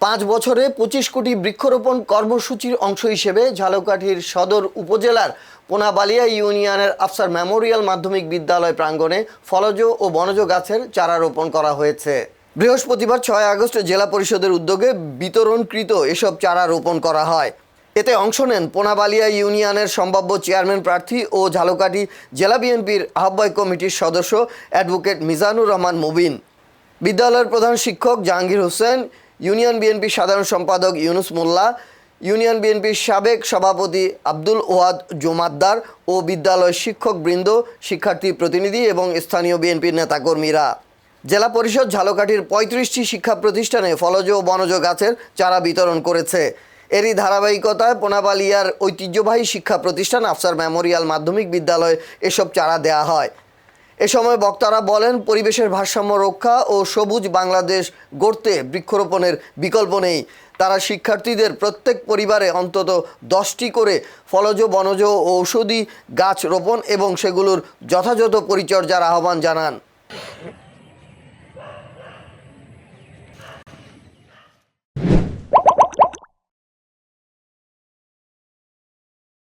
5 বছরে 25 কোটি বৃক্ষরোপণ কর্মসূচির অংশ হিসেবে ঝালকাঠির সদর উপজেলার পোনাবালিয়া ইউনিয়নের আফসার মেমোরিয়াল মাধ্যমিক বিদ্যালয় প্রাঙ্গণে ফলজ ও বনজ গাছের চারা রোপণ করা হয়েছে। বৃহস্পতিবার 6 আগস্ট জেলা পরিষদের উদ্যোগে বিতরণকৃত এসব চারা রোপণ করা হয়। এতে অংশ নেন পোনাবালিয়া ইউনিয়নের সম্ভাব্য চেয়ারম্যান প্রার্থী ও ঝালকাঠি জেলা বিএনপির আহ্বায়ক কমিটির সদস্য অ্যাডভোকেট মিজানুর রহমান মুবিন, বিদ্যালয়ের প্রধান শিক্ষক জাহাঙ্গীর হোসেন, ইউনিয়ন বিএনপির সাধারণ সম্পাদক ইউনুস মোল্লা, ইউনিয়ন বিএনপির সাবেক সভাপতি আব্দুল ওয়াহাদ জোমাদ্দার ও বিদ্যালয়ের শিক্ষকবৃন্দ, শিক্ষার্থী প্রতিনিধি এবং স্থানীয় বিএনপির নেতাকর্মীরা। জেলা পরিষদ ঝালকাঠির 35টি শিক্ষা প্রতিষ্ঠানে ফলজ ও বনজ গাছের চারা বিতরণ করেছে। এরই ধারাবাহিকতায় পোনাবালিয়ার ঐতিহ্যবাহী শিক্ষা প্রতিষ্ঠান আফসার মেমোরিয়াল মাধ্যমিক বিদ্যালয়ে এসব চারা দেয়া হয়। এ সময় বক্তারা বলেন, পরিবেশের ভারসাম্য রক্ষা ও সবুজ বাংলাদেশ গড়তে বৃক্ষরোপণের বিকল্প নেই। তারা শিক্ষার্থীদের প্রত্যেক পরিবারে অন্তত 10টি করে ফলজ, বনজ ও ঔষধি গাছ রোপণ এবং সেগুলোর যথাযথ পরিচর্যার আহ্বান জানান।